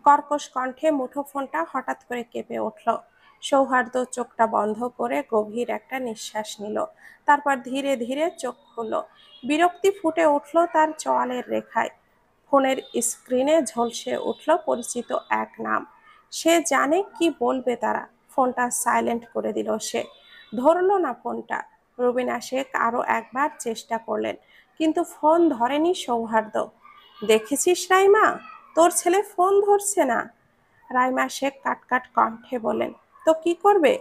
কর্কশ কণ্ঠে মুঠোফোনটা হঠাৎ করে কেঁপে উঠল। সৌহার্দ্য চোখটা বন্ধ করে গভীর একটা নিঃশ্বাস নিল। তারপর ধীরে ধীরে চোখ খুলল। বিরক্তি ফুটে উঠল তার চোয়ালের রেখায়। ফোনের স্ক্রিনে ঝলসে উঠল পরিচিত এক নাম। সে জানে কি বলবে তারা। ফোনটা সাইলেন্ট করে দিল সে। ধরল না ফোনটা। রুবিনা শেখ আরো একবার চেষ্টা করলেন, কিন্তু ফোন ধরেনি সৌহার্দ্য। দেখেছিস রাইমা, তোর ছেলে ফোন ধরছে না। রাইমা শেখ কাটকাট কণ্ঠে বলেন, তো কি করবে?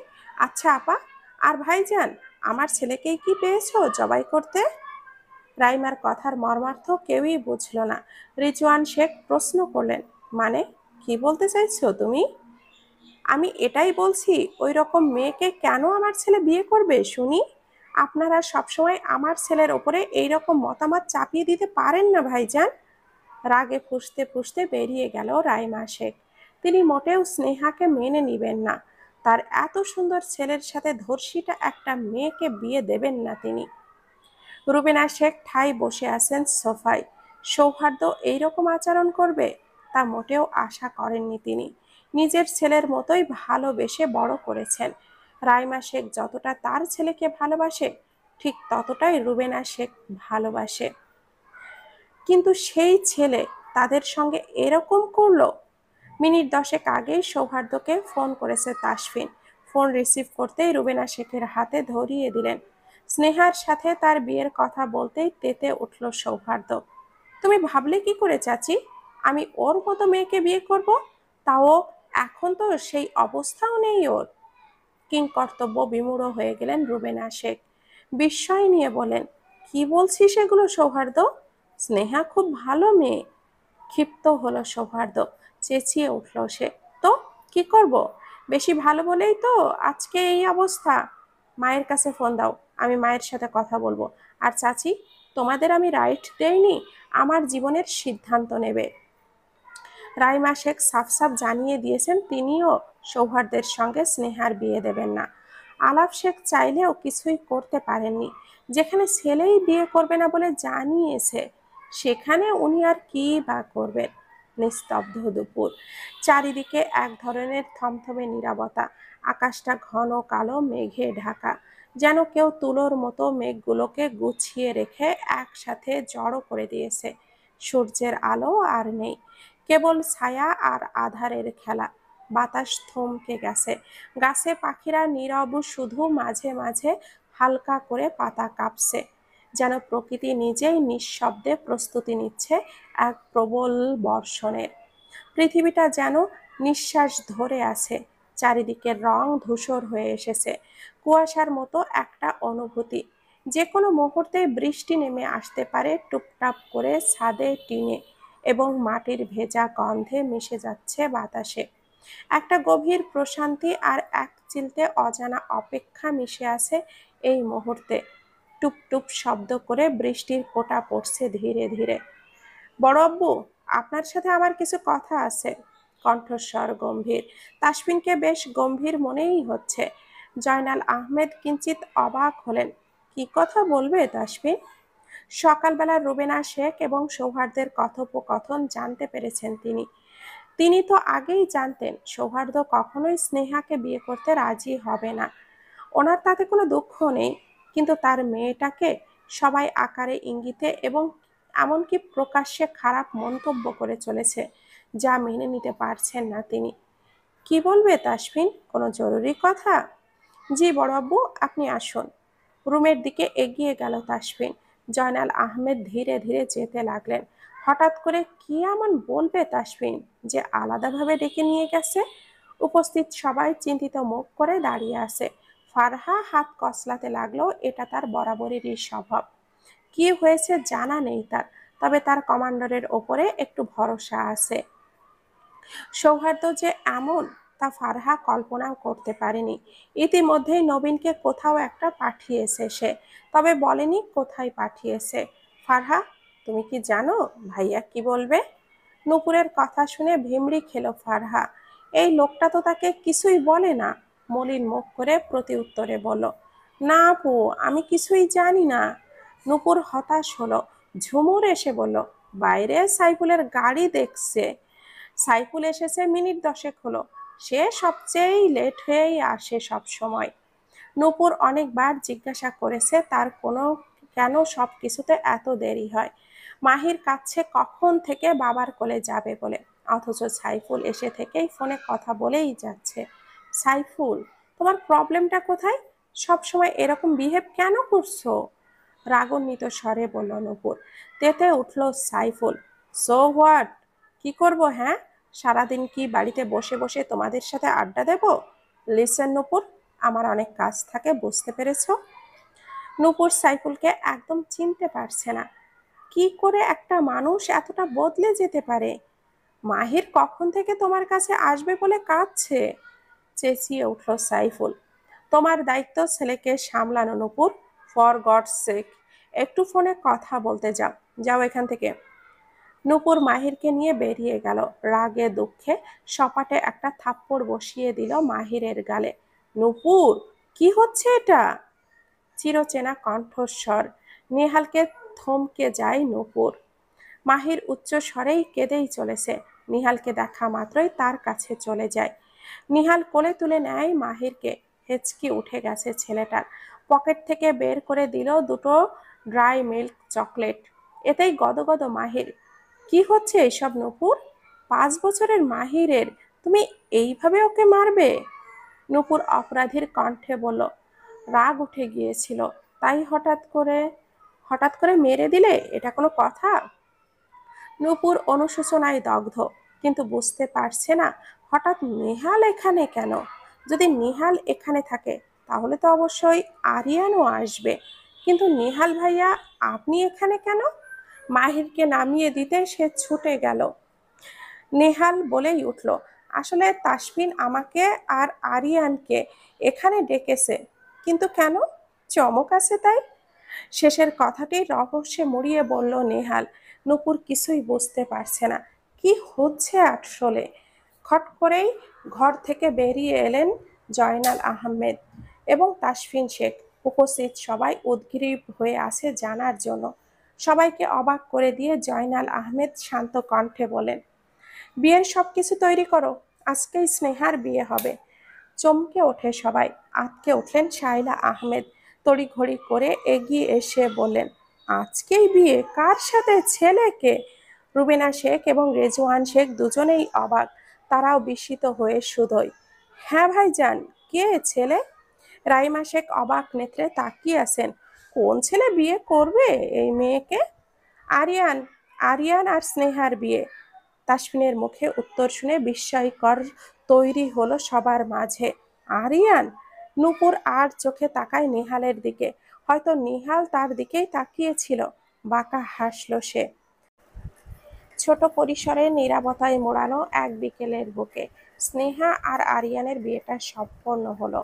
আচ্ছা আপা, আর ভাইজান, আমার ছেলেকেই কি পেয়েছো জবাই করতে? রাইমার কথার মর্মার্থ কেউই বুঝল না। রিজওয়ান শেখ প্রশ্ন করলেন, মানে কি বলতে চাইছো তুমি? আমি এটাই বলছি, ওই রকম মেয়েকে কেন আমার ছেলে বিয়ে করবে শুনি? আপনারা সবসময় আমার ছেলের ওপরে এইরকম মতামত চাপিয়ে দিতে পারেন না ভাইজান। রাগে ফুঁসতে ফুঁসতে বেরিয়ে গেল রাইমা শেখ। তিনি মোটেও স্নেহাকে মেনে নিবেন না। তার এত সুন্দর ছেলের সাথে ধর্ষিতা একটা মেয়েকে বিয়ে দেবেন না তিনি। রুবিনা শেখ ঠাই বসে আছেন সোফায়। সৌহার্দ্য এইরকম আচরণ করবে তা মোটেও আশা করেননি তিনি। নিজের ছেলের মতোই ভালোবেসে বড় করেছেন। রাইমা শেখ যতটা তার ছেলেকে ভালোবাসে, ঠিক ততটাই রুবিনা শেখ ভালোবাসে। কিন্তু সেই ছেলে তাদের সঙ্গে এরকম করলো। মিনিট 10 আগেই সৌহার্দ্যকে ফোন করেছে তাসফিন। ফোন রিসিভ করতেই রুবিনা শেখের হাতে ধরিয়ে দিলেন। স্নেহার সাথে তার বিয়ের কথা বলতেই তেতে উঠল সৌহার্দ্য। তুমি ভাবলে কি করে চাচি, আমি ওর মতো মেয়েকে বিয়ে করব? তাও এখন তো সেই অবস্থাও নেই ওর। কিংকর্তব্য বিমূঢ় হয়ে গেলেন রুবেনা শেখ। বিস্ময় নিয়ে বলেন, কি বলছিস এগুলো সৌহার্দ্য? স্নেহা খুব ভালো মেয়ে। ক্ষিপ্ত হলো সৌহার্দ্য। চেঁচিয়ে উঠল সে, তো কি করব? বেশি ভালো বলেই তো আজকে এই অবস্থা। মায়ের কাছে ফোন দাও, আমি মায়ের সাথে কথা বলবো। আর চাচি, তোমাদের আমি রাইট দেইনি, আমার জীবনের সিদ্ধান্ত নেবে। রাইমা শেখ সাফ সাফ জানিয়ে দিয়েছেন তিনিও সৌহার্দ্যের সঙ্গে স্নেহার বিয়ে দেবেন না। আলাপ শেখ চাইলেও কিছুই করতে পারেননি। যেখানে ছেলেই বিয়ে করবে না বলে জানিয়েছে, সেখানে উনি আর কি বা করবেন। নিস্তব্ধ দুপুর। চারিদিকে এক ধরনের থমথমে নীরবতা। আকাশটা ঘন কালো মেঘে ঢাকা। যেন কেউ তুলোর মতো মেঘগুলোকে গুছিয়ে রেখে একসাথে জড়ো করে দিয়েছে। সূর্যের আলো আর নেই, কেবল ছায়া আর আধারের খেলা। বাতাস থমকে গেছে। গাছে পাখিরা নীরব, শুধু মাঝে মাঝে হালকা করে পাতা কাঁপছে। যেন প্রকৃতি নিজেই নিঃশব্দে প্রস্তুতি নিচ্ছে এক প্রবল বর্ষণের। পৃথিবীটা যেন নিঃশ্বাস ধরে আছে। চারিদিকের রং ধূসর হয়ে এসেছে। কুয়াশার মতো একটা অনুভূতি। যে কোনো মুহূর্তে বৃষ্টি নেমে আসতে পারে টুপটাপ করে ছাদে, টিনে, এবং মাটির ভেজা গন্ধে মিশে যাচ্ছে বাতাসে। একটা গভীর প্রশান্তি আর এক চিলতে অজানা অপেক্ষা মিশে আছে এই মুহূর্তে। টুপ টুপ শব্দ করে বৃষ্টির ফোঁটা পড়ছে ধীরে ধীরে। বড় আব্বু, আপনার সাথে আমার কিছু কথা আছে। কণ্ঠস্বর গম্ভীর। তাসফিনকে বেশ গম্ভীর মনেই হচ্ছে। জয়নাল আহমেদ কিঞ্চিত অবাক হলেন। কি কথা বলবে তাসফিন? সকালবেলা রুবেনা শেখ এবং সৌহার্দ্যের কথোপকথন জানতে পেরেছেন তিনি। তিনি তো আগেই জানতেন সৌহার্দ্য কখনোই স্নেহাকে বিয়ে করতে রাজি হবে না। ওনার তাতে কোনো দুঃখ নেই, কিন্তু তার মেয়েটাকে সবাই আকারে ইঙ্গিতে এবং এমনকি প্রকাশ্যে খারাপ মন্তব্য করে চলেছে, যা মেনে নিতে পারছেন না তিনি। কি বলবে তাসফিন, কোনো জরুরি কথা? জি বড়াব্বু, আপনি আসুন। রুমের দিকে এগিয়ে গেল তাসফিন। জয়নাল আহমেদ ধীরে ধীরে যেতে লাগলেন। হঠাৎ করে কি এমন বলবে তাসফিন যে আলাদাভাবে ডেকে নিয়ে গেছে? উপস্থিত সবাই চিন্তিত মুখ করে দাঁড়িয়ে আছে। ফারহা হাত কসলাতে লাগলো, এটা তার বরাবরেরই স্বভাব। কি হয়েছে জানা নেই তার, তবে তার কমান্ডারের ওপরে একটু ভরসা আছে। সৌহার্দ্য যে এমন, তা ফারহা কল্পনাও করতে পারেনি। ইতিমধ্যেই নবীনকে কোথাও একটা পাঠিয়েছে সে, তবে বলেনি কোথায় পাঠিয়েছে। ফারহা, তুমি কি জানো ভাইয়া কি বলবে? নূপুরের কথা শুনে ভিমড়ি খেল ফারহা। এই লোকটা তো তাকে কিছুই বলে না। মলিন মুখ করে প্রতি উত্তরে বলল, না আপু, আমি কিছুই জানি না। নূপুর হতাশ হলো। ঝুমুর এসে বলল, বাইরে সাইফুলের গাড়ি দেখছে। সাইফুল এসেছে মিনিট 10 হলো। সে সবচেয়ে লেট হয়েই আসে সব সময়। নূপুর অনেকবার জিজ্ঞাসা করেছে তার কেন সব কিছুতে এত দেরি হয়। মাহির কাছে কখন থেকে বাবার কোলে যাবে বলে, অথচ সাইফুল এসে থেকেই ফোনে কথা বলেই যাচ্ছে। সাইফুল, তোমার প্রবলেমটা কোথায়? সব সময় এরকম বিহেভ কেন করছো? রাগান্বিত স্বরে বলল নূপুর। তেতে উঠল সাইফুল। So what? কি করব হ্যাঁ? সারাদিন কি বাড়িতে বসে বসে তোমাদের সাথে আড্ডা দেব? লিসেন নূপুর, আমার অনেক কাজ থাকে, বুঝতে পেরেছো? নূপুর সাইফুলকে একদম চিনতে পারছে না। কি করে একটা মানুষ এতটা বদলে যেতে পারে? মাহির কখন থেকে তোমার কাছে আসবে বলে কাঁদছে, চেঁচিয়ে উঠল সাইফুল। তোমার দায়িত্ব ছেলেকে সামলানো নূপুর, ফর গডস সেক। একটু ফোনে কথা বলতে যাও, যাও এখান থেকে। নূপুর মাহিরকে নিয়ে বেরিয়ে গেল। রাগে দুঃখে সপাটে একটা থাপ্পড় বসিয়ে দিল মাহিরের গালে। নূপুর, কি হচ্ছে এটা? চিরচেনা কণ্ঠস্বর। নেহালকে থমকে যায় নূপুর। মাহির উচ্চ স্বরেই কেঁদেই চলেছে। নিহালকে দেখা মাত্রই তার কাছে চলে যায়। নিহাল কোলে তুলে নেয় মাহিরকে। হেঁচকি উঠে গেছে ছেলেটার। পকেট থেকে বের করে দিল দুটো ড্রাই মিল্ক চকলেট। এতেই গদগদ মাহির। কি হচ্ছে এসব নূপুর? 5 বছরের মাহিরের তুমি এইভাবে ওকে মারবে? নূপুর অপরাধীর কণ্ঠে বলল। রাগ উঠে গিয়েছিল, তাই হঠাৎ করে মেরে দিলে, এটা কোনো কথা? নূপুর অনুশোচনায় দগ্ধ, কিন্তু বুঝতে পারছে না হঠাৎ নেহাল এখানে কেন। যদি নেহাল এখানে থাকে তাহলে তো অবশ্যই আরিয়ানও আসবে, কিন্তু নেহাল ভাইয়া আপনি এখানে কেন? মাহিরকে নামিয়ে দিতে সে ছুটে গেল। নেহাল বলেই উঠল, আসলে তাসফিন আমাকে আর আরিয়ানকে এখানে ডেকেছে। কিন্তু কেন? চমক আছে তাই। শেষের কথাটি রহস্যে মুড়িয়ে বলল নেহাল। নূপুর কিছুই বুঝতে পারছে না কি হচ্ছে আসলে। খট করেই ঘর থেকে বেরিয়ে এলেন জয়নাল আহমেদ এবং তাসফিন শেখ। উপস্থিত সবাই উদগ্রীব হয়ে আছে জানার জন্য। সবাইকে অবাক করে দিয়ে জয়নাল আহমেদ শান্ত কণ্ঠে বলেন, বিয়ের সবকিছু তৈরি করো, আজকেই স্নেহার বিয়ে হবে। চমকে ওঠে সবাই। আঁতকে উঠলেন শাইলা আহমেদ। তড়িঘড়ি করে এগিয়ে এসে বললেন, আজকেই বিয়ে? কার সাথে? ছেলেকে? রুবিনা শেখ এবং রেজওয়ান শেখ দুজনেই অবাক। তারাও বিস্মিত হয়ে শুধোয়, হ্যাঁ ভাইজান, কে ছেলে? রাইমা শেখ অবাক নেত্রে তাকিয়ে আছেন। কোন ছেলে বিয়ে করবে এই মেয়েকে? আরিয়ান, আরিয়ান আর স্নেহার বিয়ে। তাসফিনের মুখে উত্তর শুনে বিস্ময়কর তৈরি হলো সবার মাঝে। আরিয়ান? নূপুর আর চোখে তাকায় নিহালের দিকে। হয়তো নিহাল তার দিকেই তাকিয়েছিল। বাঁকা হাসল সে। ছোট পরিসরে নীরবতায় মোড়ানো এক বিকেলের বুকে স্নেহা আর আরিয়ানের বিয়েটা সম্পন্ন হলো।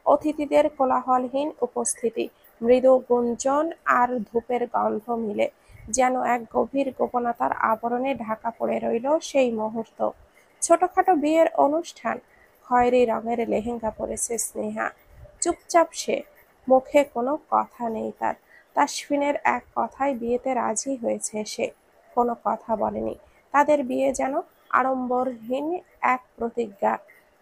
অতিথিদের কোলাহলহীন উপস্থিতি, মৃদু গুঞ্জন আর ধূপের গন্ধ মিলে যেন এক গভীর গোপনতার আবরণে ঢাকা পড়ে রইল সেই মুহূর্ত। ছোটখাটো বিয়ের অনুষ্ঠান। খয়েরি রঙের লেহেঙ্গা পরেছে স্নেহা। চুপচাপ সে, মুখে কোনো কথা নেই তার। তাসফিনের এক কথায় বিয়েতে রাজি হয়েছে সে, কোনো কথা বলেনি। তাদের বিয়ে যেন আড়ম্বরহীন এক প্রতিজ্ঞা।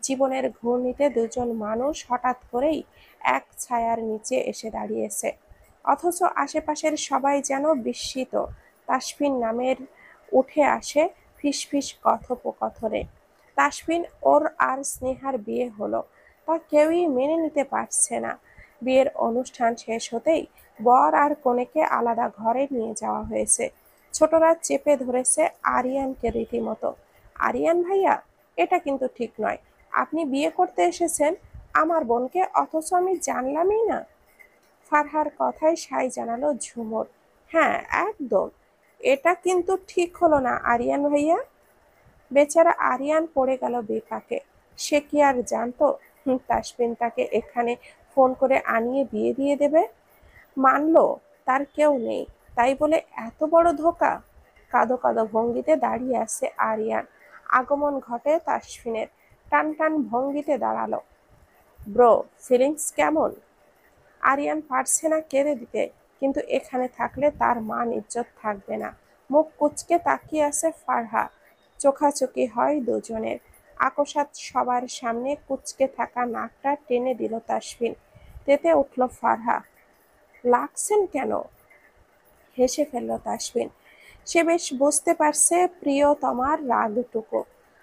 জীবনের ঘূর্ণিতে দুজন মানুষ হঠাৎ করেই এক ছায়ার নিচে এসে দাঁড়িয়েছে, অথচ আশেপাশের সবাই যেন বিস্মিত। তাসফিন নামের উঠে আসে ফিসফিস কথোপকথনে। তাসফিন ওর আর স্নেহার বিয়ে হলো, তা কেউই মেনে নিতে পারছে না। বিয়ের অনুষ্ঠান শেষ হতেই বর আর কনেকে আলাদা ঘরে নিয়ে যাওয়া হয়েছে। ছোটরা চেপে ধরেছে আরিয়ানকে রীতিমতো। আরিয়ান ভাইয়া, এটা কিন্তু ঠিক নয়। আপনি বিয়ে করতে এসেছেন আমার বোনকে, অথচ আমি জানলামই না। ফারহার কথায় সায় জানালো ঝুমুর। হ্যাঁ, একদম। এটা কিন্তু ঠিক হলো না আরিয়ান ভাইয়া। বেচারা আরিয়ান পড়ে গেল বিপাকে। সে কি আর জানতো তাসফিন তাকে এখানে ফোন করে আনিয়ে বিয়ে দিয়ে দেবে? মানলো তার কেউ নেই, তাই বলে এত বড় ধোঁকা? কাঁদো কাঁদো ভঙ্গিতে দাঁড়িয়ে আছে আরিয়ান। আগমন ঘটে তাসফিনের। টান টান ভঙ্গিতে দাঁড়ালো। ব্রো, ফিলিংস কেমন? আরিয়ান পারছে না কেঁদে দিতে, কিন্তু এখানে থাকলে তার মান ইজ্জত থাকবে না। মুখ কুঁচকে তাকিয়ে আছে ফারহা। চোখাচোখি হয় দুজনের। আকস্মাৎ সবার সামনে কুঁচকে থাকা নাকটা টেনে দিল তাসফিন। তেতে উঠল ফারহা। লাগছেন কেন? হেসে ফেলল তাসফিন। সে বেশ বুঝতে পারছে প্রিয়তমার রাগটুকু।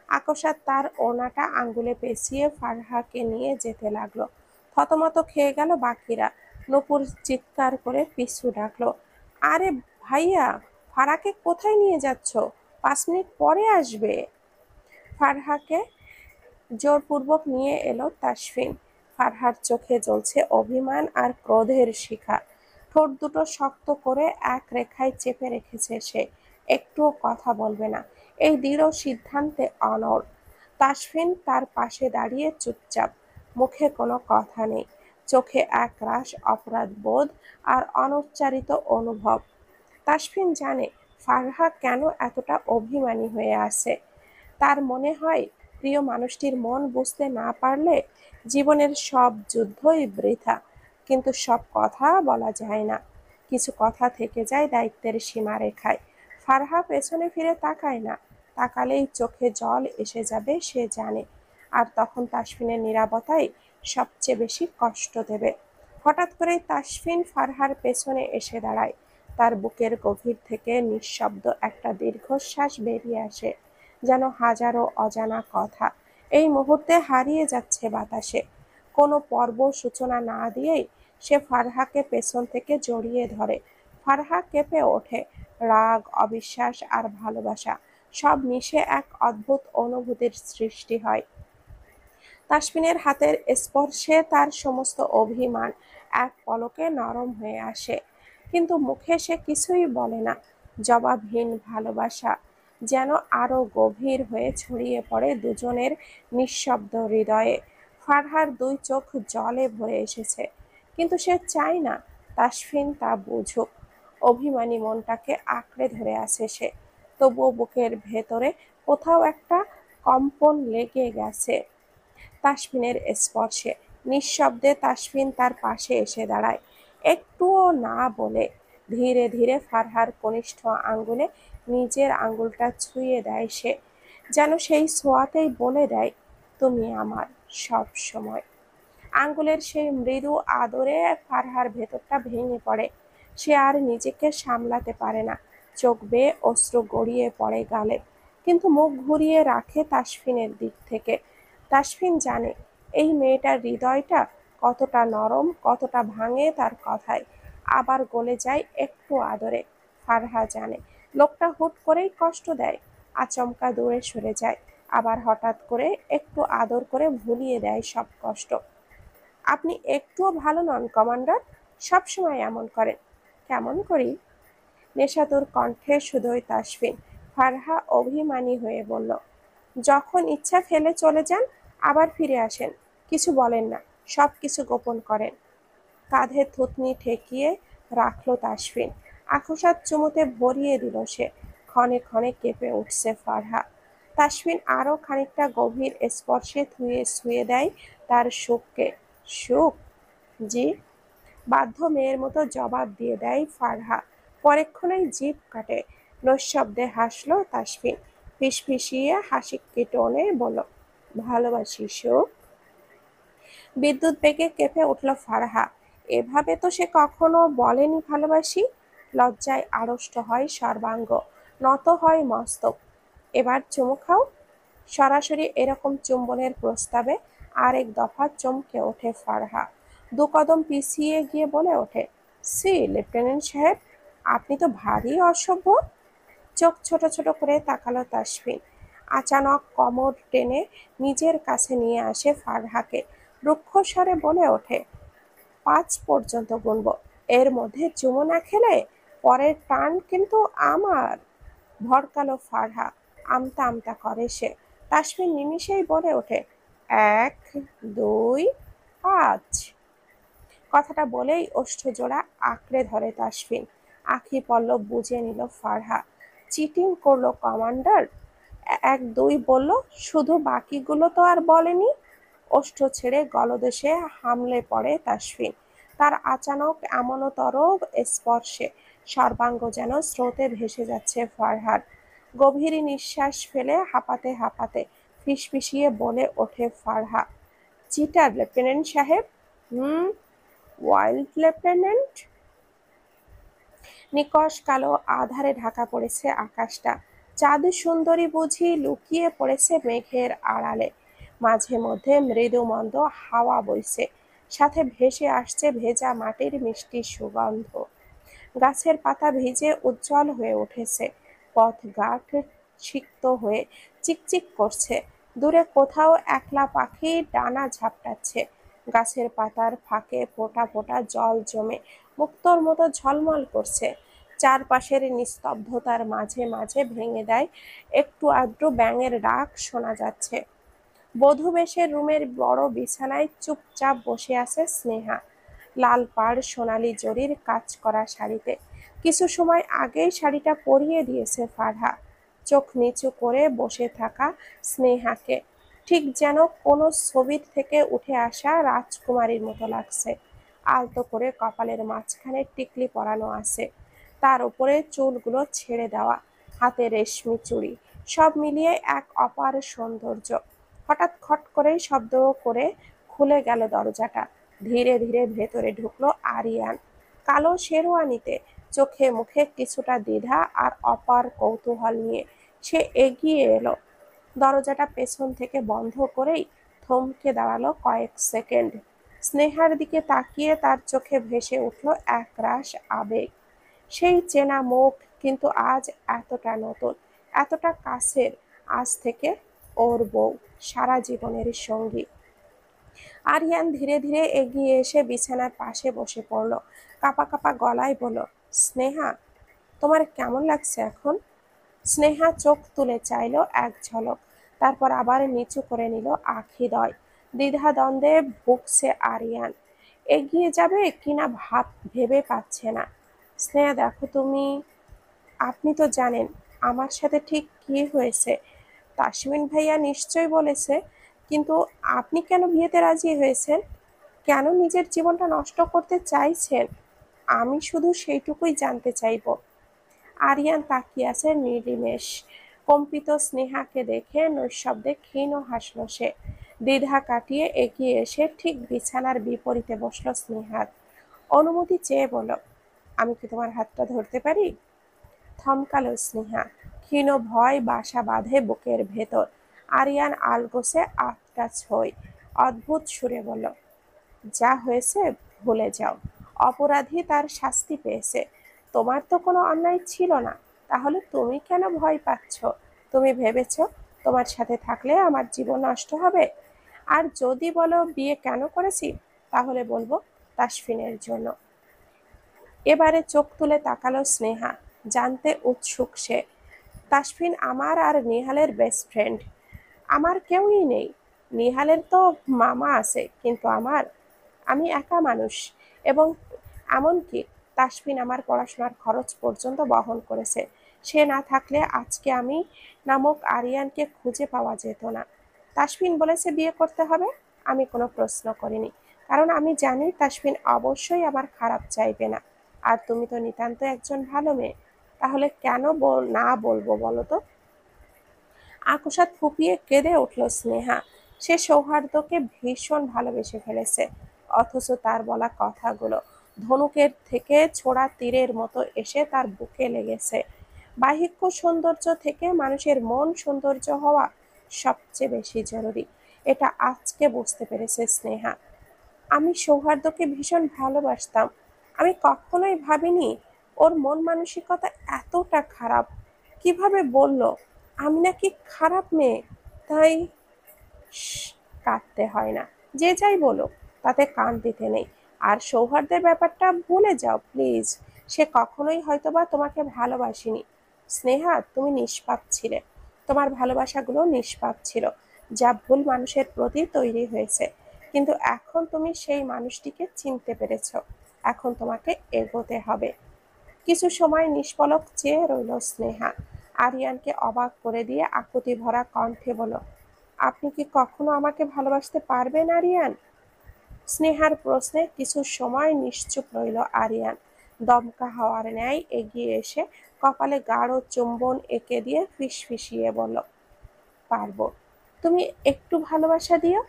আকস্মাৎ তার ওড়নাটা আঙ্গুলে পেঁচিয়ে ফারহাকে নিয়ে যেতে লাগলো। থতমত খেয়ে গেল বাকিরা। নূপুর চিৎকার করে পিছু ডাকলো, আরে ভাইয়া, ফারাকে কোথায় নিয়ে যাচ্ছ? 5 মিনিট পরে আসবে। ফারহাকে জোরপূর্বক নিয়ে এলো তাসফিন। ফারহার চোখে জ্বলছে অভিমান আর ক্রোধের শিখা। ঠোঁট দুটো শক্ত করে এক রেখায় চেপে রেখেছে সে। একটুও কথা বলবে না। এই দৃঢ় সিদ্ধান্তে অনড়। তাসফিন তার পাশে দাঁড়িয়ে চুপচাপ। মুখে কোনো কথা নেই। চোখে একরাশ অপরাধ বোধ আর অনুচ্চারিত অনুভব। তাসফিন জানে ফারহা কেন এতটা অভিমানী হয়ে আছে। তার মনে হয় প্রিয় মানুষটির মন বুঝতে না পারলে জীবনের সব যুদ্ধই বৃথা। কিন্তু সব কথা বলা যায় না। কিছু কথা থেকে যায় দায়িত্বের সীমারেখায়। ফারহা পেছনে ফিরে তাকায় না। তাকালেই চোখে জল এসে যাবে সে জানে। আর তখন তাসফিনের নীরবতাই সবচেয়ে বেশি কষ্ট দেবে। হঠাৎ করেই তাসফিন ফারহার পেছনে এসে দাঁড়ায়। তার বুকের গভীর থেকে নিঃশব্দ একটা দীর্ঘশ্বাস বেরিয়ে আসে, যেন হাজারো অজানা কথা এই মুহূর্তে হারিয়ে যাচ্ছে বাতাসে। কোনো পর্ব সূচনা না দিয়েই সে ফারহাকে পেছন থেকে জড়িয়ে ধরে। ফারহা কেঁপে ওঠে। রাগ, অবিশ্বাস আর ভালোবাসা সব মিশে এক অদ্ভুত অনুভূতির সৃষ্টি হয়। তাসফিনের হাতের স্পর্শে তার সমস্ত অভিমান এক পলকে নরম হয়ে আসে। কিন্তু মুখে সে কিছুই বলে না। জবাবহীন ভালোবাসা যেন আরো গভীর হয়ে ছড়িয়ে পড়ে দুজনের নিঃশব্দ হৃদয়ে। ফারহার 2 চোখ জলে ভরে এসেছে। কিন্তু সে চায় না তাসফিন তা বুঝুক। অভিমানী মনটাকে আঁকড়ে ধরে আছে সে। তবুও বুকের ভেতরে কোথাও একটা কম্পন লেগে গেছে তাসফিনের স্পর্শে। নিঃশব্দে তাসফিন তার পাশে এসে দাঁড়ায়। একটুও না বলে ধীরে ধীরে ফারহার কনিষ্ঠ আঙ্গুলে নিজের আঙ্গুলটা ছুঁয়ে দেয় সে। যেন সেই ছোঁয়াতেই বলে দেয়, তুমি আমার সব সময়। আঙ্গুলের সেই মৃদু আদরে ফারহার ভেতরটা ভেঙে পড়ে। সে আর নিজেকে সামলাতে পারে না। চোখ বেয়ে অশ্রু গড়িয়ে পড়ে গালে। কিন্তু মুখ ঘুরিয়ে রাখে তাসফিনের দিক থেকে। তাসফিন জানে এই মেয়েটার হৃদয়টা কতটা নরম, কতটা ভাঙে তার কথায়, আবার গলে যায় একটু আদরে। ফারহা জানে লোকটা হুট করেই কষ্ট দেয়, আচমকা দূরে সরে যায়, আবার হঠাৎ করে একটু আদর করে ভুলিয়ে দেয় সব কষ্ট। আপনি একটুও ভালো নন কমান্ডার, সবসময় এমন করেন। কেমন করি? নেশাতুর কণ্ঠে শুধোয় তাসফিন। ফারহা অভিমানী হয়ে বলল, যখন ইচ্ছা ফেলে চলে যান, আবার ফিরে আসেন। কিছু বলেন না, সব কিছু গোপন করেন। কাঁধে থুতনি ঠেকিয়ে রাখল তাসফিন। আকস্মাৎ চুমুতে ভরিয়ে দিল সে। ক্ষণে ক্ষণে কেঁপে উঠছে ফারহা। তাসফিন আরো খানিকটা গভীর স্পর্শে ছুঁয়ে দেয় তার সুখকে। সুখ? জি। বাধ্য মেয়ের মতো জবাব দিয়ে দেয় ফারহা। পরেক্ষণেই জিভ কাটে। নৈঃশব্দে হাসল তাসফিন। ফিসফিসিয়ে হাসি টোনে বলল, ভালোবাসি সুখ। বিদ্যুৎ বেগে কেঁপে উঠল ফারহা। এভাবে তো সে কখনো বলেনি ভালোবাসি। লজ্জায় আড়ষ্ট হয় সর্বাঙ্গ, নত হয় মস্তক। এবার চুমু খাও। সরাসরি এরকম চুম্বনের প্রস্তাবে আরেক দফা চমকে ওঠে ফারহা। 2 কদম পিছিয়ে গিয়ে বলে ওঠে, সি লেফটেন্যান্ট সাহেব, আপনি তো ভারী অসভ্য। চোখ ছোট ছোট করে তাকালো তাসফিন। আচানক কোমর টেনে নিজের কাছে নিয়ে আসে ফারহাকে। রুক্ষস্বরে বলে ওঠে, 5 পর্যন্ত গুনবো। এর মধ্যে চুমু না খেলে পরের টার্ন কিন্তু আমার। ভড়কালো ফারহা। আমতা আমতা করে সে। তাসফিন নিমিষেই বলে ওঠে, 1, 2, 5। কথাটা বলেই ওষ্ঠজোড়া আঁকড়ে ধরে তাসফিন। আঁখি পল্লব বুঝে নিল ফারহা। চিটিং করলো কমান্ডার। 1, 2 বলল, শুধু বাকিগুলো তো আর বলেনি। ওষ্ঠ ছেড়ে গলদেশে হামলে পড়ে তাসফিন। তার আচানক এমনতর স্পর্শে সর্বাঙ্গ যেন স্রোতে ভেসে যাচ্ছে ফারহার। গভীর নিঃশ্বাস ফেলে হাঁপাতে হাঁপাতে ফিসফিসিয়ে বলে ওঠে ফারহা, চিটার লেফটেন্যান্ট সাহেব। হুম, ওয়াইল্ড লেফটেন্যান্ট। নিকষ কালো আধারে ঢাকা পড়েছে আকাশটা। চাঁদ সুন্দরী বুঝি লুকিয়ে পড়েছে মেঘের আড়ালে। মাঝে মধ্যে মৃদু মন্দ হাওয়া বইছে, সাথে ভেসে আসছে ভেজা মাটির মিষ্টি সুগন্ধ। গাছের পাতা ভিজে উজ্জ্বল হয়ে উঠেছে, পথঘাট সিক্ত হয়ে চিকচিক করছে। দূরে কোথাও একলা পাখি ডানা ঝাপটাচ্ছে। গাছের পাতার ফাঁকে ফোঁটা ফোঁটা জল জমে মুক্তোর মতো ঝলমল করছে। চারপাশের নিস্তব্ধতার মাঝে মাঝে ভেঙে দেয় একটু আধটু ব্যাঙের ডাক শোনা যাচ্ছে। বধূবেশের রুমের বড় বিছানায় চুপচাপ বসে আছে স্নেহা, লাল পাড় সোনালি জরির কাজ করা শাড়িতে। কিছু সময় আগেই শাড়িটা পরিয়ে দিয়েছে ফারহা। চোখ নিচু করে বসে থাকা স্নেহাকে ঠিক যেন কোনো ছবির থেকে উঠে আসা রাজকুমারীর মতো লাগছে। আলতো করে কপালের মাঝখানে টিকলি পরানো আছে, তার উপরে চুলগুলো ছেড়ে দেওয়া, হাতে রেশমি চুড়ি, সব মিলিয়ে এক অপার সৌন্দর্য। হঠাৎ খট করেই শব্দ করে খুলে গেল দরজাটা। ধীরে ধীরে ভেতরে ঢুকলো আরিয়ান, কালো শেরওয়ানিতে, চোখে মুখে কিছুটা দ্বিধা আর অপার কৌতূহল নিয়ে। সে এগিয়ে এলো, দরজাটা পেছন থেকে বন্ধ করেই থমকে দাঁড়ালো কয়েক সেকেন্ড। স্নেহার দিকে তাকিয়ে তার চোখে ভেসে উঠল একরাশ আবেগ। সেই চেনা মুখ, কিন্তু আজ এতটা নতুন, এতটা কাছের। আজ থেকে ওর বউ, সারা জীবনের সঙ্গী। আরিয়ান ধীরে ধীরে এগিয়ে এসে বিছানার পাশে বসে পড়ল, কাঁপা কাঁপা গলায় বলল, স্নেহা, তোমার কেমন লাগছে এখন? স্নেহা চোখ তুলে চাইল এক ঝলক, তারপর আবার নিচু করে নিল আখিদয়। দ্বিধাদ্বন্দ্বে ভুগছে আরিয়ান, এগিয়ে যাবে কিনা ভেবে পাচ্ছে না। স্নেহা দেখো, আপনি তো জানেন আমার সাথে ঠিক কি হয়েছে। তাসমিন ভাইয়া নিশ্চয় বলেছে, কিন্তু আপনি কেন বিয়েতে রাজি হয়েছেন? কেন নিজের জীবনটা নষ্ট করতে চাইছেন? আমি শুধু সেইটুকুই জানতে চাইব। আরিয়ান তাকিয়ে আছে নির্নিমেষ। কম্পিত স্নেহাকে দেখে নৈশব্দে ক্ষীণ হাসল সে। দ্বিধা কাটিয়ে এগিয়ে এসে ঠিক বিছানার বিপরীতে বসল স্নেহার। অনুমতি চেয়ে বলল, আমি কি তোমার হাতটা ধরতে পারি? থমকালো স্নেহা, ক্ষীণ ভয় বাসা বাঁধে বুকের ভেতর। আরিয়ান আলগোসে আটটা ছই, অদ্ভুত সুরে বলল, যা হয়েছে ভুলে যাও। অপরাধী তার শাস্তি পেয়েছে। তোমার তো কোনো অন্যায় ছিল না, তাহলে তুমি কেন ভয় পাচ্ছ? তুমি ভেবেছ তোমার সাথে থাকলে আমার জীবন নষ্ট হবে? আর যদি বলো বিয়ে কেন করেছি, তাহলে বলবো তাসফিনের জন্য। এবারে চোখ তুলে তাকালো স্নেহা, জানতে উৎসুক সে। তাসফিন আমার আর নিহালের বেস্ট ফ্রেন্ড। আমার কেউই নেই। নিহালের তো মামা আছে, কিন্তু আমি একা মানুষ। এবং এমনকি তাসফিন আমার পড়াশোনার খরচ পর্যন্ত বহন করেছে। সে না থাকলে আজকে আমি নামক আরিয়ানকে খুঁজে পাওয়া যেত না। তাসফিন বলেছে বিয়ে করতে হবে, আমি কোনো প্রশ্ন করিনি, কারণ আমি জানি তাসফিন অবশ্যই আমার খারাপ চাইবে না। আর তুমি তো নিতান্ত একজন ভালো মেয়ে, তাহলে কেন না বলবো বলো তো? আকস্মাৎ ফুঁপিয়ে কেঁদে উঠল স্নেহা। সে সৌহার্দ্যকে ভীষণ ভালোবেসে ফেলেছে, অথচ তার বলা কথাগুলো ধনুকের থেকে ছোড়া তীরের মতো এসে তার বুকে লেগেছে। বাহ্যিক সৌন্দর্য থেকে মানুষের মন সৌন্দর্য হওয়া সবচেয়ে বেশি জরুরি, এটা আজকে বুঝতে পেরেছে স্নেহা। আমি সৌহার্দ্যকে ভীষণ ভালোবাসতাম। আমি কখনোই ভাবিনি ওর মন মানসিকতা এতটা খারাপ। কিভাবে বলল আমি নাকি খারাপ মেয়ে? তাই কাঁদতে হয় না, যে যাই বলো তাতে কান দিতে নেই। আর সৌহার্দ্যের ব্যাপারটা ভুলে যাও প্লিজ। সে কখনোই হয়তোবা তোমাকে ভালোবাসেনি। স্নেহা, তুমি নিষ্পাপ ছিলে, তোমার ভালোবাসাগুলো নিষ্পাপ ছিল, যা ভুল মানুষের প্রতি তৈরি হয়েছে। কিন্তু এখন তুমি সেই মানুষটিকে চিনতে পেরেছ, এখন তোমাকে এগোতে হবে। কিছু সময় নিষ্পলক চেয়ে রইল স্নেহা। আরিয়ানকে অবাক করে দিয়ে আকুতি ভরা কণ্ঠে বলল, আপনি কি কখনো আমাকে ভালোবাসতে পারবেন আরিয়ান? স্নেহার প্রশ্নে কিছু সময় নিশ্চুপ রইল আরিয়ান। দমকা হাওয়ার ন্যায় এগিয়ে এসে কপালে গাঢ় চুম্বন এঁকে দিয়ে ফিসফিসিয়ে বলল, পারবো। তুমি একটু ভালোবাসা দিও,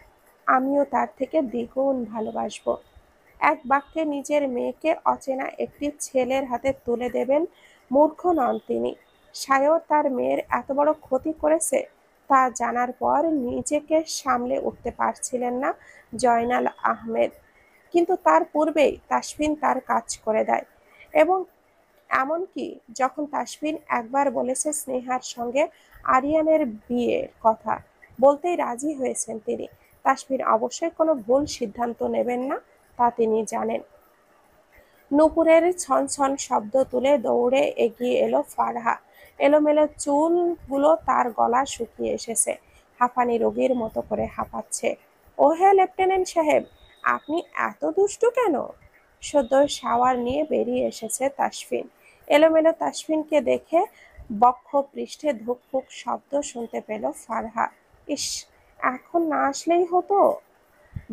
আমিও তার থেকে দ্বিগুণ ভালোবাসবো। এক বাক্যে নিজের মেয়েকে অচেনা একটি ছেলের হাতে তুলে দেবেন মূর্খ নন তিনি। সায়র তার মেয়ের এত বড় ক্ষতি করেছে তা জানার পর নিজেকে সামলে উঠতে পারছিলেন না জয়নাল আহমেদ। কিন্তু তার পূর্বেই তাসফিন তার কাজ করে দেয়। এবং এমনকি যখন তাসফিন একবার বলেছে স্নেহার সঙ্গে আরিয়ানের বিয়ের কথা, বলতেই রাজি হয়েছেন তিনি। তাসফিন অবশ্যই কোনো ভুল সিদ্ধান্ত নেবেন না তা তিনি জানেন। নূপুরের ছনছন শব্দ তুলে দৌড়ে এগিয়ে এলো ফারহা। এলোমেলো চুলগুলো তার গলা শুকিয়ে এসেছে, হাঁপানি রোগীর মতো করে হাঁপাচ্ছে। ও হে লেফটেন্যান্ট সাহেব, আপনি এত দুষ্টু কেন? সদ্য শাওয়ার নিয়ে বেরিয়ে এসেছে তাসফিন। এলোমেলো তাসফিনকে দেখে বক্ষ পৃষ্ঠে ধুকপুক শব্দ শুনতে পেল ফারহা। ইস, এখন না আসলেই হতো।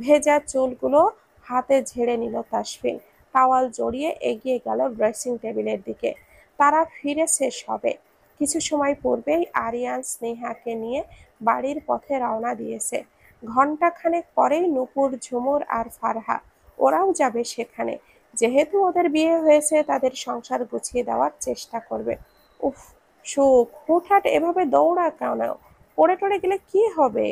ভেজা চুলগুলো হাতে ঝেড়ে নিল তাসফিন। টাওয়াল জড়িয়ে এগিয়ে গেল ড্রেসিং টেবিলের দিকে। তারা ফিরেছে সবে। কিছু সময় পূর্বেই আরিয়ান স্নেহাকে নিয়ে বাড়ির পথে রওনা দিয়েছে। ঘণ্টাখানেক পরেই নূপুর, ঝুমুর আর ফারহা ওরাও যাবে সেখানে। যেহেতু ওদের বিয়ে হয়েছে, তাদের সংসার গুছিয়ে দেওয়ার চেষ্টা করবে। উফ, সুখ! হুটহাট এভাবে দৌড়া কেন? পড়ে টরে গেলে কি হবে?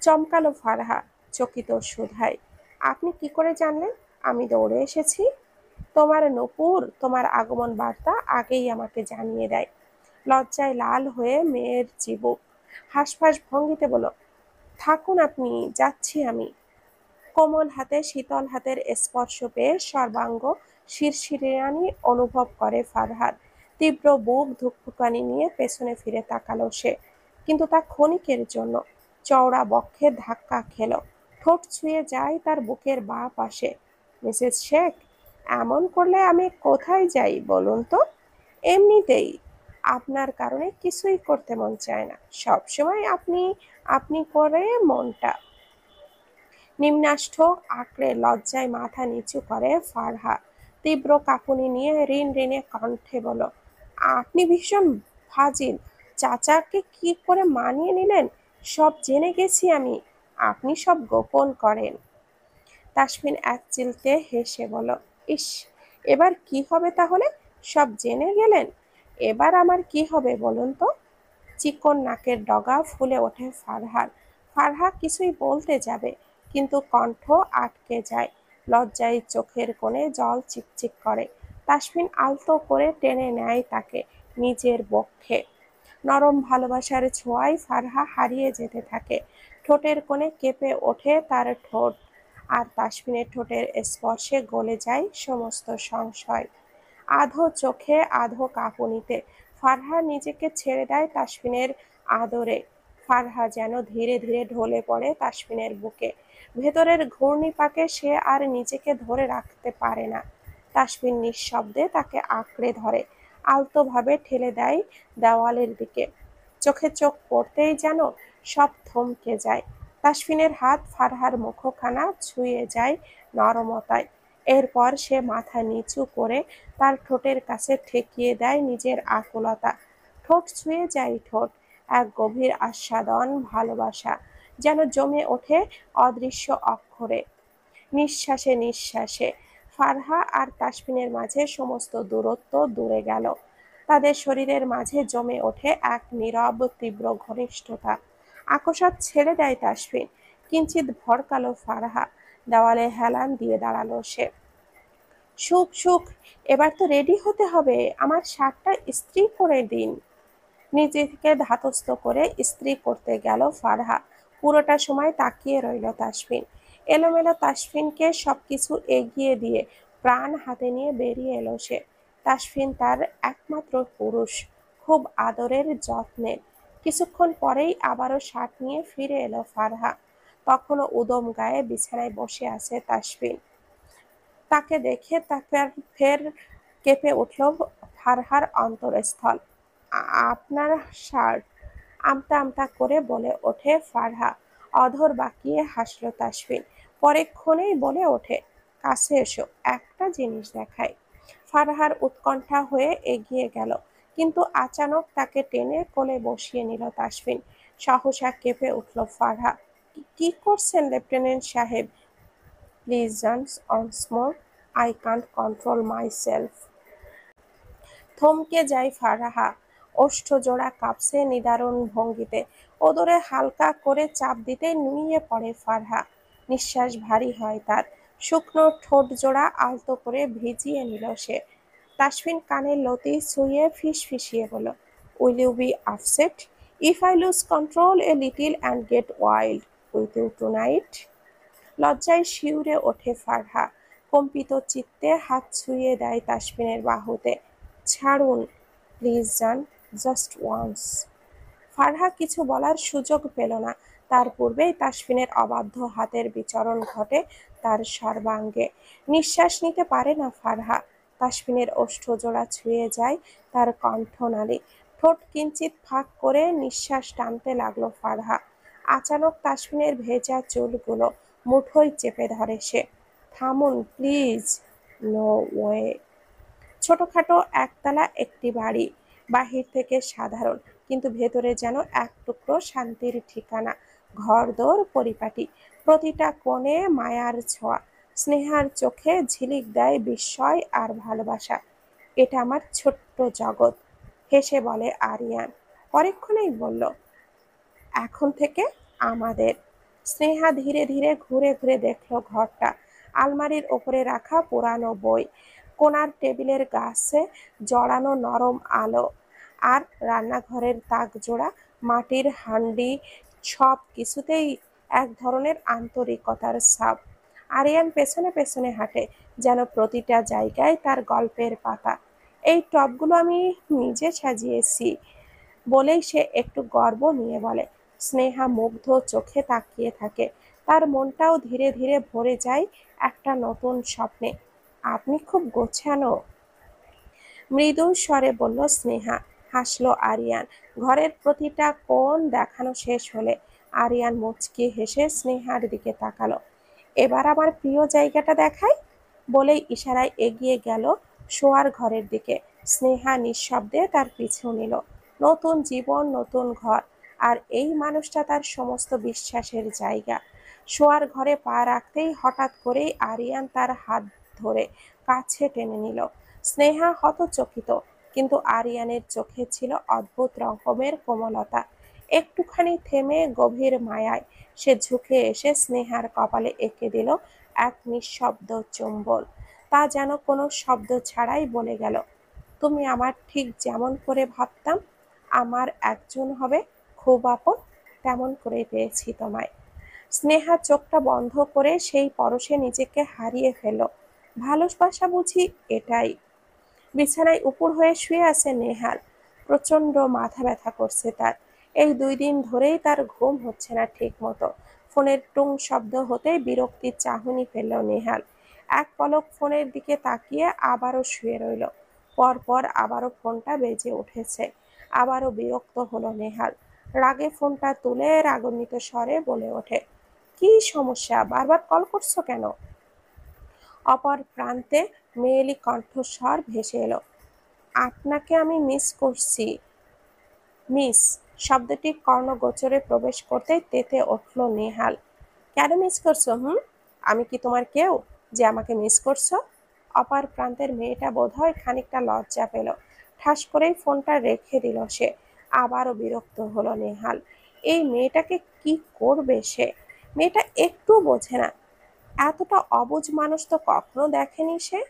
চমকালো ফারহা চকিত সুধায়। আপনি কি করে জানলেন আমি দৌড়ে এসেছি? তোমার নূপুর তোমার আগমন বার্তা আগেই আমাকে জানিয়ে দেয়। লজ্জায় লাল হয়ে মেয়ের চিবুক হাঁসফাঁস ভঙ্গিতে বলল, থাকুন আপনি, যাচ্ছি আমি। কোমল হাতে শীতল হাতের স্পর্শ পেয়ে সর্বাঙ্গ শিরশিরানি অনুভব করে ফারহার। তীব্র বুক ধুকপুকানি নিয়ে পেছনে ফিরে তাকালো সে, কিন্তু তা ক্ষণিকের জন্য। চওড়া বক্ষে ধাক্কা খেল, ঠোঁট ছুঁয়ে যায় তার বুকের বাঁ পাশে। মিসেস শেখ, এমন করলে আমি কোথায় যাই বলুন তো? এমনিতেই আপনার কারণে কিছুই করতে মন চায় না, সবসময় আপনি আপনি করে মনটা। নিম্নাষ্ঠ আঁকড়ে লজ্জায় মাথা নিচু করে ফারহা। তীব্র কাঁপুনি নিয়ে ঋণঋণে কণ্ঠে বলল, আপনি ভীষণ ফাজিল। চাচাকে কি করে মানিয়ে নিলেন? সব জেনে গেছি আমি, আপনি সব গোপন করেন। তাসফিন একচিলতে হেসে বলল, ইস, এবার কি হবে তাহলে? সব জেনে গেলেন, এবার আমার কি হবে বলুন তো? চিকন নাকের ডগা ফুলে ওঠে ফারহার। ফারহা কিছুই বলতে যাবে, কিন্তু কণ্ঠ আটকে যায়। লজ্জায় চোখের কোণে জল চিকচিক করে। তাসফিন আলতো করে টেনে নেয় তাকে নিজের বক্ষে। নরম ভালোবাসার ছোঁয়ায় ফারহা হারিয়ে যেতে থাকে। ঠোঁটের কোণে কেঁপে ওঠে তার ঠোঁট, আর তাসফিনের ঠোঁটের স্পর্শে গলে যায় সমস্ত সংশয়। আধো চোখে আধো কাঁপুনিতে ফারহা নিজেকে ছেড়ে দেয় তাসফিনের আদরে। ফারহা যেন ধীরে ধীরে ঢলে পড়ে তাসফিনের বুকে। ভেতরের ঘূর্ণিপাকে সে আর নিজেকে ধরে রাখতে পারে না। তাসফিন নিঃশব্দে তাকে আঁকড়ে ধরে, আলতোভাবে ঠেলে দেয় দেওয়ালের দিকে। চোখে চোখ পড়তেই যেন সব থমকে যায়। তাসফিনের হাত ফারহার মুখখানা ছুঁয়ে যায় নরমতায়। এরপর সে মাথা নিচু করে তার ঠোঁটের কাছে ঠেকিয়ে দেয় নিজের আকুলতা। ঠোঁট ছুঁয়ে যায় ঠোঁট। এক গভীর আস্বাদন, ভালোবাসা যেন জমে ওঠে অদৃশ্য অক্ষরে। নিঃশ্বাসে নিঃশ্বাসে ফারহা আর তাসফিনের মাঝে সমস্ত দূরত্ব দূরে গেল। তাদের শরীরের মাঝে জমে ওঠে এক নীরব তীব্র ঘনিষ্ঠতা। আকস্মাৎ ছেড়ে দেয় তাসফিন। কিঞ্চিৎ ভড়কালো ফারহা। দেওয়ালে হেলান দিয়ে দাঁড়ালো সে। সুখ, সুখ, এবার তো রেডি হতে হবে, আমার শার্টটা ইস্ত্রি করে দিন। নিজেকে ধাতস্থ করে ইস্ত্রি করতে গেল ফারহা। পুরোটা সময় তাকিয়ে রইল তাসফিন। এলোমেলো তাসফিনকে সবকিছু এগিয়ে দিয়ে প্রাণ হাতে নিয়ে বেরিয়ে এলো সে। তাসফিন তার একমাত্র পুরুষ, খুব আদরের, যত্নের। কিছুক্ষণ পরেই আবারও শার্ট নিয়ে ফিরে এলো ফারহা। তখনও উদম গায়ে বিছানায় বসে আছে তাসফিন। তাকে দেখে তার ফের কেঁপে উঠল ফারহার অন্তরস্থল। আপনার শার্ট, আমতা আমতা করে বলে ওঠে ফারহা। অধর বাঁকিয়ে হাসল তাসফিন। পরেক্ষণেই বলে ওঠে, কাছে এসো, একটা জিনিস দেখাই। ফারহার উৎকণ্ঠা হয়ে এগিয়ে গেল। কিন্তু আচানক তাকে টেনে কোলে বসিয়ে নিল তাসফিন। সহসা কেঁপে উঠল ফারহা। কি করছেন লেফটেন্যান্ট সাহেব? প্লিজ জান্স once more, I can't control myself. থমকে যায় ফারাহা। ওষ্ঠজোড়া কাঁপছে নিদারুণ ভঙ্গিতে। ওদরে হালকা করে চাপ দিতে নুয়ে পড়ে ফারহা। নিঃশ্বাস ভারী হয় তার। শুকনো ঠোঁট জোড়া আলতো করে ভিজিয়ে নিল সে। তাসফিন কানের লতি ছুঁয়ে ফিসফিসিয়ে বলল, will you be upset if I lose control a little and get wild with you tonight? লজ্জায় শিউরে ওঠে ফারহা। কম্পিত চিত্তে হাত ছুঁয়ে দেয় তাসফিনের বাহুতে। ছাড়ুন প্লিজ জান, জাস্ট ওয়ান্স। ফারহা কিছু বলার সুযোগ পেল না। তার পূর্বেই তাসফিনের অবাধ্য হাতের বিচরণ ঘটে তার সর্বাঙ্গে। নিঃশ্বাস নিতে পারে না ফারহা। তাসফিনের ওষ্ঠজোড়া ছুঁয়ে যায় তার কণ্ঠনালী। ঠোঁট কিঞ্চিত ফাঁক করে নিঃশ্বাস টানতে লাগলো ফারহা। আচানক তাসফিনের ভেজা চুলগুলো মুঠোয় চেপে ধরে সে। থামুন প্লিজ। No way. ছোটখাটো একতলা একটি বাড়ি। বাহির থেকে সাধারণ, কিন্তু ভেতরে যেন এক টুকরো শান্তির ঠিকানা। ঘরদোর পরিপাটি, প্রতিটা কোণে মায়ার ছোঁয়া। স্নেহার চোখে ঝিলিক দেয় বিস্ময় আর ভালোবাসা। এটা আমার ছোট্ট জগৎ, হেসে বলে আরিয়ান। পরক্ষণেই বলল, এখন থেকে আমাদের। স্নেহা ধীরে ধীরে ঘুরে ঘুরে দেখল ঘরটা। আলমারির ওপরে রাখা পুরানো বই, কোণার টেবিলের গাছে জড়ানো নরম আলো, আর রান্নাঘরের তাকজোড়া মাটির হাঁড়ি, সব কিছুতেই এক ধরনের আন্তরিকতার ছাপ। আরিয়ান পেছনে পেছনে হাঁটে, যেন প্রতিটা জায়গায় তার গল্পের পাতা। এই টবগুলো আমি নিজে সাজিয়েছি বলেই সে একটু গর্ব নিয়ে বলে। স্নেহা মুগ্ধ চোখে তাকিয়ে থাকে। তার মনটাও ধীরে ধীরে ভরে যায় একটা নতুন স্বপ্নে। আপনি খুব গোছানো, মৃদু স্বরে বলল স্নেহা। হাসলো আরিয়ান। ঘরের প্রতিটা কোণ দেখানো শেষ হলে আরিয়ান মুচকি হেসে স্নেহার দিকে তাকালো। এবার আমার প্রিয় জায়গাটা দেখাই, বলেই ইশারায় এগিয়ে গেল শোয়ার ঘরের দিকে। স্নেহা নিঃশব্দে তার পিছু নিল। নতুন জীবন, নতুন ঘর, আর এই মানুষটা তার সমস্ত বিশ্বাসের জায়গা। শোয়ার ঘরে পা রাখতেই হঠাৎ করেই আরিয়ান তার হাত ধরে কাছে টেনে নিল। স্নেহা হতচকিত, কিন্তু আরিয়ানের চোখে ছিল অদ্ভুত রকমের কোমলতা। একটুখানি থেমে গভীর মায়ায় সে ঝুঁকে এসে স্নেহার কপালে এঁকে দিল এক নিঃশব্দ চুম্বন। তা যেন কোনো শব্দ ছাড়াই বলে গেল, তুমি আমার ঠিক যেমন করে ভাবতাম আমার একজন হবে, খুব আপন, তেমন করে পেয়েছি তোমায়। স্নেহা চোখটা বন্ধ করে সেই পরশে নিজেকে হারিয়ে ফেলল। ভালোবাসা বুঝি এটাই? বিছানায় উপুড় হয়ে শুয়ে আছে নেহাল। প্রচন্ড মাথা ব্যথা করছে তার। এই 2 দিন ধরেই তার ঘুম হচ্ছে না ঠিক মতো। ফোনের টুং শব্দ হতেই বিরক্তির চাহনি ফেলল নেহাল। এক পলক ফোনের দিকে তাকিয়ে আবারও শুয়ে রইল। পরপর আবারও ফোনটা বেজে উঠেছে। আবারও বিরক্ত হলো নেহাল। রাগে ফোনটা তুলে রাগান্বিত স্বরে বলে ওঠে, কি সমস্যা, বারবার কল করছো কেন? অপর প্রান্তে মেয়েলি কণ্ঠস্বর ভেসে এলো, আপনাকে আমি মিস করছি। মিস শব্দটি কর্ণগোচরে প্রবেশ করতেই তেতে উঠল নেহাল। কেন মিস করছো? আমি কি তোমার কেউ যে আমাকে মিস করছো? অপর প্রান্তের মেয়েটা বোধহয় খানিকটা লজ্জা পেল। ঠাস করেই ফোনটা রেখে দিল সে। আবারও বিরক্ত হলো নেহাল। এই মেয়েটাকে কি করবে সে? মেয়েটা একটু বোঝে না। এতটা অবুঝ মানুষ তো কখনো দেখেনি সে।